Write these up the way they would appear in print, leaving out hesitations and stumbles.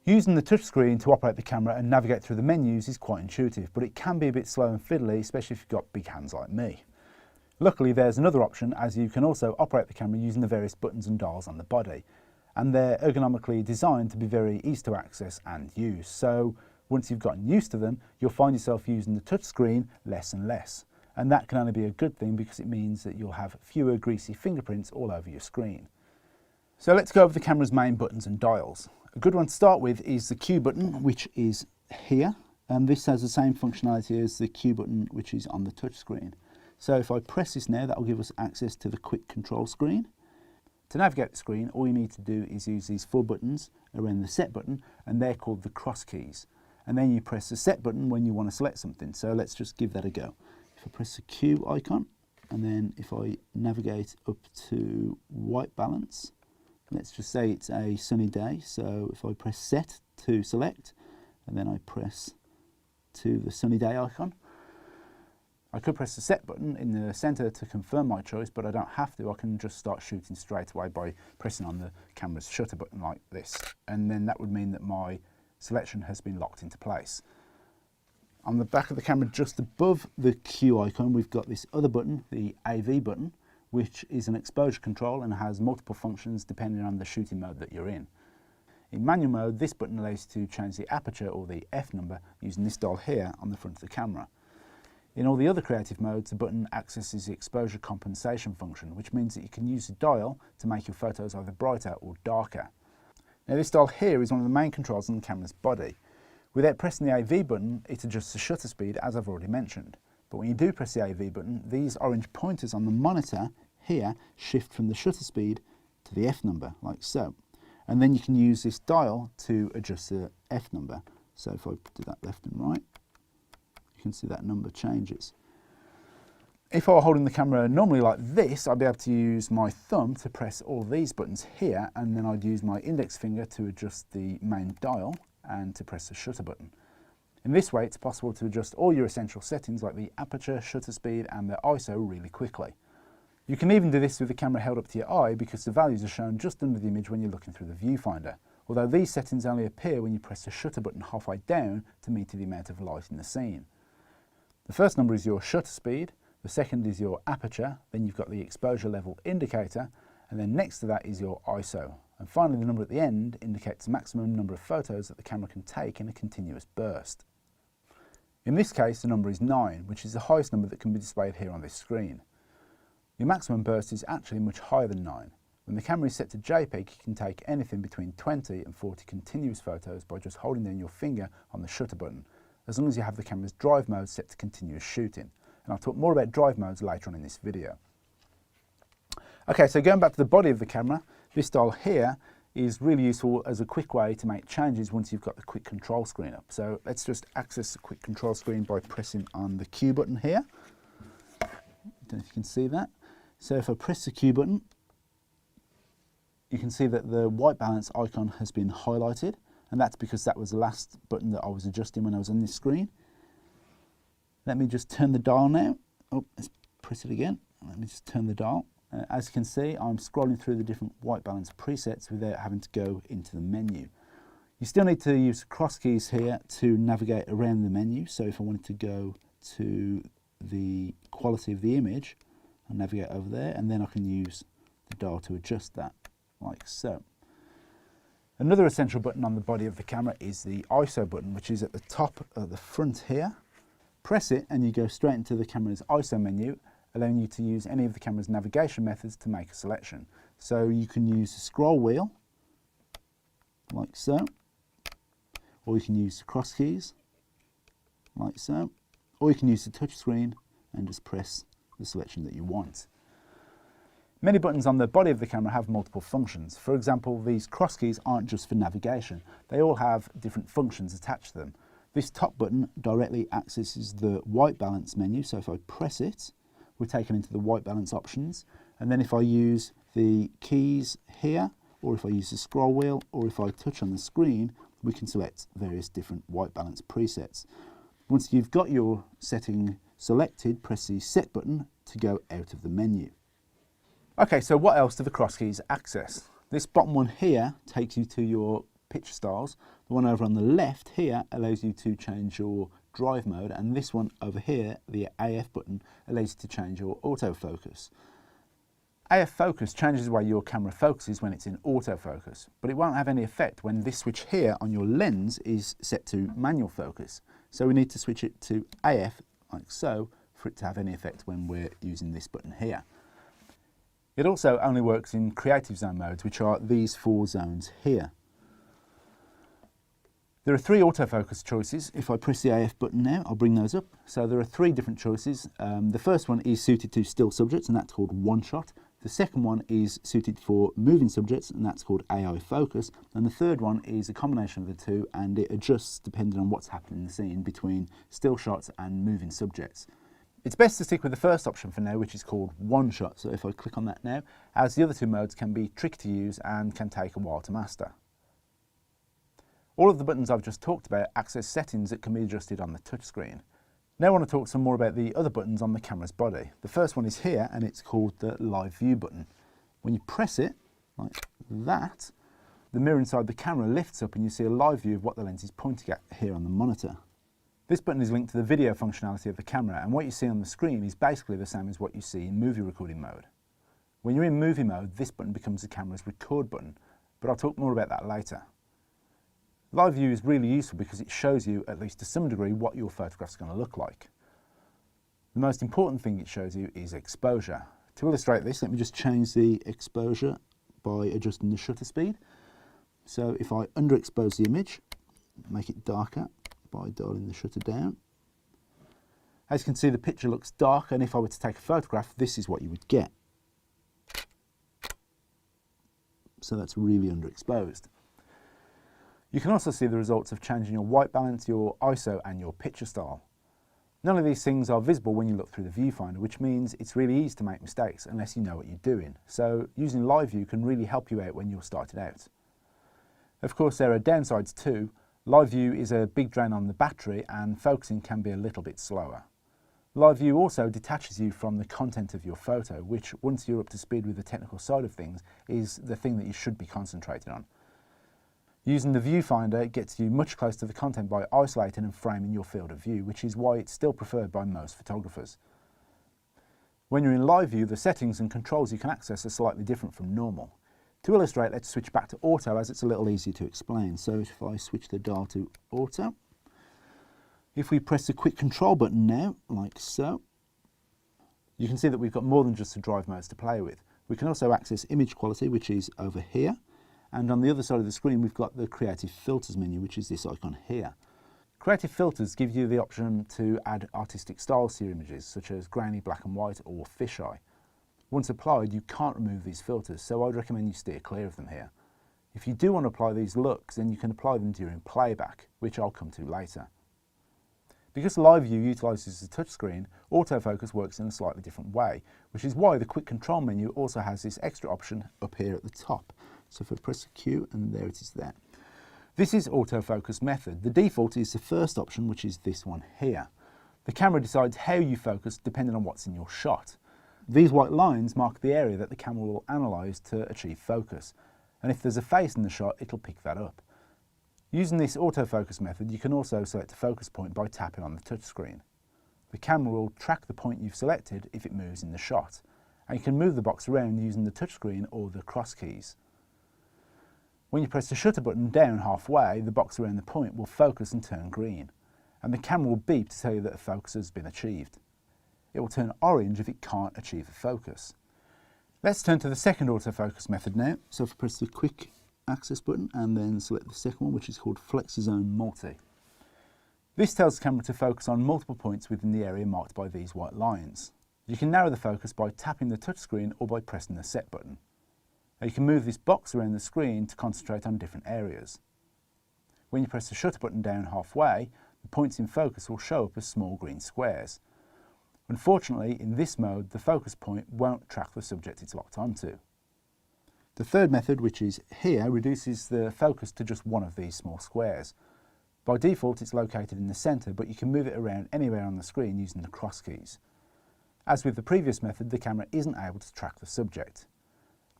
Using the touchscreen to operate the camera and navigate through the menus is quite intuitive, but it can be a bit slow and fiddly, especially if you've got big hands like me. Luckily, there's another option, as you can also operate the camera using the various buttons and dials on the body. And they're ergonomically designed to be very easy to access and use. So once you've gotten used to them, you'll find yourself using the touchscreen less and less. And that can only be a good thing because it means that you'll have fewer greasy fingerprints all over your screen. So let's go over the camera's main buttons and dials. A good one to start with is the Q button, which is here. And this has the same functionality as the Q button, which is on the touchscreen. So if I press this now, that will give us access to the quick control screen. To navigate the screen, all you need to do is use these 4 buttons around the set button, and they're called the cross keys. And then you press the set button when you want to select something. So let's just give that a go. If I press the Q icon, and then if I navigate up to white balance, let's just say it's a sunny day. So if I press set to select, and then I press to the sunny day icon, I could press the set button in the center to confirm my choice, but I don't have to. I can just start shooting straight away by pressing on the camera's shutter button like this. And then that would mean that my selection has been locked into place. On the back of the camera, just above the Q icon, we've got this other button, the AV button, which is an exposure control and has multiple functions depending on the shooting mode that you're in. In manual mode, this button allows you to change the aperture or the F number using this dial here on the front of the camera. In all the other creative modes, the button accesses the exposure compensation function, which means that you can use the dial to make your photos either brighter or darker. Now this dial here is one of the main controls on the camera's body. Without pressing the AV button, it adjusts the shutter speed, as I've already mentioned. But when you do press the AV button, these orange pointers on the monitor here shift from the shutter speed to the F number, like so. And then you can use this dial to adjust the F number. So if I do that left and right, you can see that number changes. If I were holding the camera normally like this, I'd be able to use my thumb to press all these buttons here, and then I'd use my index finger to adjust the main dial and to press the shutter button. In this way, it's possible to adjust all your essential settings like the aperture, shutter speed and the ISO really quickly. You can even do this with the camera held up to your eye because the values are shown just under the image when you're looking through the viewfinder. Although these settings only appear when you press the shutter button halfway down to meter the amount of light in the scene. The first number is your shutter speed, the second is your aperture, then you've got the exposure level indicator, and then next to that is your ISO. And finally the number at the end indicates the maximum number of photos that the camera can take in a continuous burst. In this case the number is 9, which is the highest number that can be displayed here on this screen. Your maximum burst is actually much higher than 9. When the camera is set to JPEG, you can take anything between 20 and 40 continuous photos by just holding down your finger on the shutter button, as long as you have the camera's drive mode set to continuous shooting. And I'll talk more about drive modes later on in this video. Okay, so going back to the body of the camera, this dial here is really useful as a quick way to make changes once you've got the quick control screen up. So let's just access the quick control screen by pressing on the Q button here. I don't know if you can see that. So if I press the Q button, you can see that the white balance icon has been highlighted, and that's because that was the last button that I was adjusting when I was on this screen. Let me just turn the dial now. Oh, let's press it again. Let me just turn the dial. As you can see, I'm scrolling through the different white balance presets without having to go into the menu. You still need to use the cross keys here to navigate around the menu. So if I wanted to go to the quality of the image, I'll navigate over there, and then I can use the dial to adjust that, like so. Another essential button on the body of the camera is the ISO button, which is at the top of the front here. Press it and you go straight into the camera's ISO menu, allowing you to use any of the camera's navigation methods to make a selection. So you can use the scroll wheel, like so, or you can use the cross keys, like so, or you can use the touch screen and just press the selection that you want. Many buttons on the body of the camera have multiple functions. For example, these cross keys aren't just for navigation. They all have different functions attached to them. This top button directly accesses the white balance menu, so if I press it, we're taken into the white balance options. And then if I use the keys here, or if I use the scroll wheel, or if I touch on the screen, we can select various different white balance presets. Once you've got your setting selected, press the set button to go out of the menu. Okay, so what else do the cross keys access? This bottom one here takes you to your picture styles. The one over on the left here allows you to change your drive mode, and this one over here, the AF button, allows you to change your autofocus. AF focus changes the way your camera focuses when it's in autofocus, but it won't have any effect when this switch here on your lens is set to manual focus. So we need to switch it to AF, like so, for it to have any effect when we're using this button here. It also only works in creative zone modes, which are these 4 zones here. There are 3 autofocus choices. If I press the AF button now, I'll bring those up. So there are 3 different choices. The first one is suited to still subjects, and that's called one shot. The second one is suited for moving subjects, and that's called AI focus. And the third one is a combination of the two, and it adjusts depending on what's happening in the scene between still shots and moving subjects. It's best to stick with the first option for now, which is called one shot. So if I click on that now, as the other 2 modes can be tricky to use and can take a while to master. All of the buttons I've just talked about access settings that can be adjusted on the touchscreen. Now I want to talk some more about the other buttons on the camera's body. The first one is here, and it's called the live view button. When you press it, like that, the mirror inside the camera lifts up and you see a live view of what the lens is pointing at here on the monitor. This button is linked to the video functionality of the camera, and what you see on the screen is basically the same as what you see in movie recording mode. When you're in movie mode, this button becomes the camera's record button, but I'll talk more about that later. Live view is really useful because it shows you, at least to some degree, what your photograph's going to look like. The most important thing it shows you is exposure. To illustrate this, let me just change the exposure by adjusting the shutter speed. So if I underexpose the image, make it darker by dialing the shutter down. As you can see, the picture looks dark, and if I were to take a photograph, this is what you would get. So that's really underexposed. You can also see the results of changing your white balance, your ISO and your picture style. None of these things are visible when you look through the viewfinder, which means it's really easy to make mistakes unless you know what you're doing. So using live view can really help you out when you're starting out. Of course, there are downsides too. Live view is a big drain on the battery, and focusing can be a little bit slower. Live view also detaches you from the content of your photo, which, once you're up to speed with the technical side of things, is the thing that you should be concentrating on. Using the viewfinder gets you much closer to the content by isolating and framing your field of view, which is why it's still preferred by most photographers. When you're in live view, the settings and controls you can access are slightly different from normal. To illustrate, let's switch back to auto, as it's a little easier to explain. So if I switch the dial to auto, if we press the quick control button now, like so, you can see that we've got more than just the drive modes to play with. We can also access image quality, which is over here. And on the other side of the screen, we've got the Creative Filters menu, which is this icon here. Creative Filters give you the option to add artistic styles to your images, such as grainy black and white or fisheye. Once applied, you can't remove these filters, so I'd recommend you steer clear of them here. If you do want to apply these looks, then you can apply them during playback, which I'll come to later. Because live view utilises the touchscreen, autofocus works in a slightly different way, which is why the quick control menu also has this extra option up here at the top. So if I press the Q, and there it is there. This is autofocus method. The default is the first option, which is this one here. The camera decides how you focus depending on what's in your shot. These white lines mark the area that the camera will analyse to achieve focus. And if there's a face in the shot, it'll pick that up. Using this autofocus method, you can also select a focus point by tapping on the touchscreen. The camera will track the point you've selected if it moves in the shot, and you can move the box around using the touchscreen or the cross keys. When you press the shutter button down halfway, the box around the point will focus and turn green, and the camera will beep to tell you that a focus has been achieved. It will turn orange if it can't achieve a focus. Let's turn to the second autofocus method now. So if I press the quick access button and then select the second one, which is called FlexiZone Multi. This tells the camera to focus on multiple points within the area marked by these white lines. You can narrow the focus by tapping the touchscreen or by pressing the set button. Now you can move this box around the screen to concentrate on different areas. When you press the shutter button down halfway, the points in focus will show up as small green squares. Unfortunately, in this mode, the focus point won't track the subject it's locked onto. The third method, which is here, reduces the focus to just one of these small squares. By default, it's located in the centre, but you can move it around anywhere on the screen using the cross keys. As with the previous method, the camera isn't able to track the subject.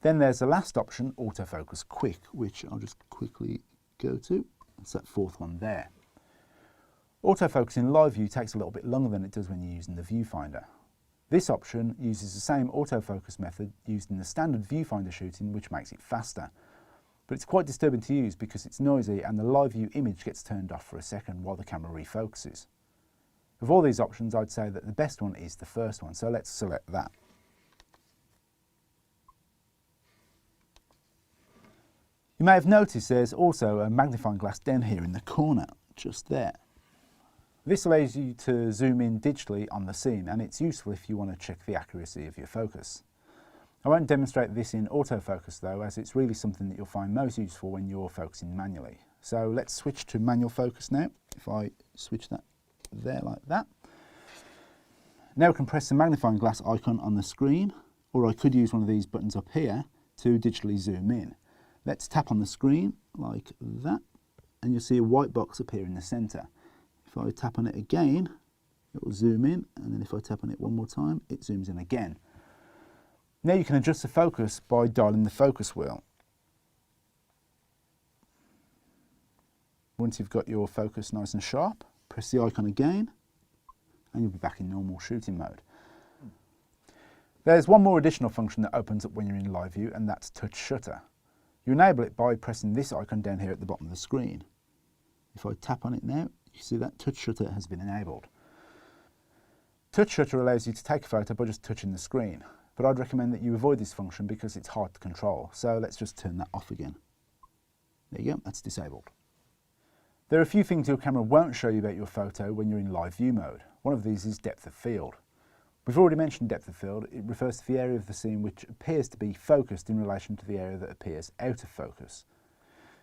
Then there's the last option, autofocus quick, which I'll just quickly go to, it's that fourth one there. Autofocus in live view takes a little bit longer than it does when you're using the viewfinder. This option uses the same autofocus method used in the standard viewfinder shooting, which makes it faster. But it's quite disturbing to use because it's noisy and the live view image gets turned off for a second while the camera refocuses. Of all these options, I'd say that the best one is the first one, so let's select that. You may have noticed there's also a magnifying glass down here in the corner, just there. This allows you to zoom in digitally on the scene, and it's useful if you want to check the accuracy of your focus. I won't demonstrate this in autofocus though, as it's really something that you'll find most useful when you're focusing manually. So let's switch to manual focus now. If I switch that there like that. Now I can press the magnifying glass icon on the screen, or I could use one of these buttons up here to digitally zoom in. Let's tap on the screen like that, and you'll see a white box appear in the centre. If I tap on it again, it will zoom in, and then if I tap on it one more time, it zooms in again. Now you can adjust the focus by dialing the focus wheel. Once you've got your focus nice and sharp, press the icon again, and you'll be back in normal shooting mode. There's one more additional function that opens up when you're in live view, and that's touch shutter. You enable it by pressing this icon down here at the bottom of the screen. If I tap on it now, you see that touch shutter has been enabled. Touch shutter allows you to take a photo by just touching the screen, but I'd recommend that you avoid this function because it's hard to control, so let's just turn that off again. There you go, that's disabled. There are a few things your camera won't show you about your photo when you're in live view mode. One of these is depth of field. We've already mentioned depth of field. It refers to the area of the scene which appears to be focused in relation to the area that appears out of focus.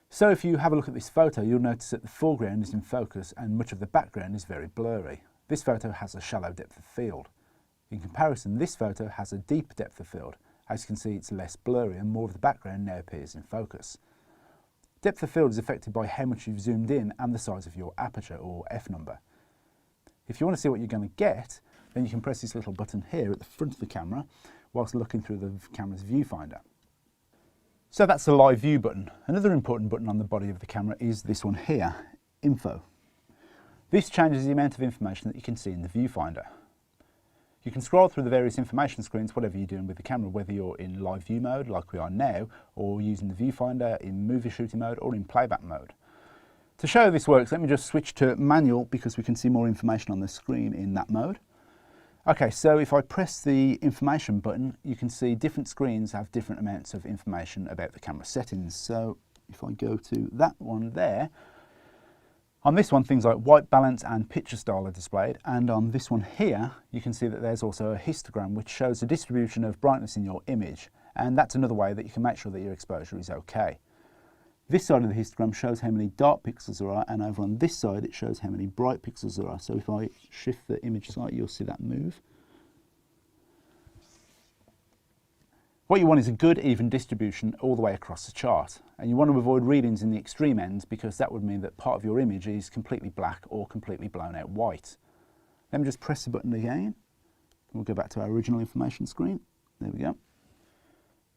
So if you have a look at this photo, you'll notice that the foreground is in focus and much of the background is very blurry. This photo has a shallow depth of field. In comparison, this photo has a deep depth of field. As you can see, it's less blurry and more of the background now appears in focus. Depth of field is affected by how much you've zoomed in and the size of your aperture, or f number. If you want to see what you're going to get, then you can press this little button here at the front of the camera whilst looking through the camera's viewfinder. So that's the live view button. Another important button on the body of the camera is this one here, info. This changes the amount of information that you can see in the viewfinder. You can scroll through the various information screens, whatever you're doing with the camera, whether you're in live view mode like we are now, or using the viewfinder in movie shooting mode or in playback mode. To show how this works, let me just switch to manual because we can see more information on the screen in that mode. Okay, so if I press the information button, you can see different screens have different amounts of information about the camera settings. So if I go to that one there, on this one things like white balance and picture style are displayed, and on this one here you can see that there's also a histogram which shows the distribution of brightness in your image, and that's another way that you can make sure that your exposure is okay. This side of the histogram shows how many dark pixels there are, and over on this side it shows how many bright pixels there are. So if I shift the image slightly, you'll see that move. What you want is a good even distribution all the way across the chart, and you want to avoid readings in the extreme ends because that would mean that part of your image is completely black or completely blown out white. Let me just press the button again. We'll go back to our original information screen. There we go.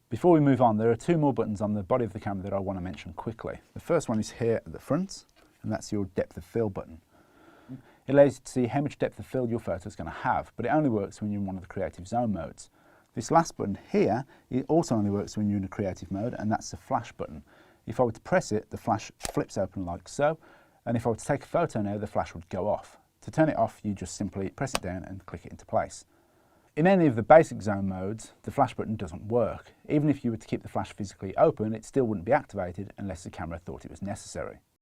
Before we move on, there are two more buttons on the body of the camera that I want to mention quickly. The first one is here at the front, and that's your depth of field button. It allows you to see how much depth of field your photo is going to have, but it only works when you're in one of the creative zone modes. This last button here, it also only works when you're in a creative mode, and that's the flash button. If I were to press it, the flash flips open like so, and if I were to take a photo now, the flash would go off. To turn it off, you just simply press it down and click it into place. In any of the basic zone modes, the flash button doesn't work. Even if you were to keep the flash physically open, it still wouldn't be activated unless the camera thought it was necessary.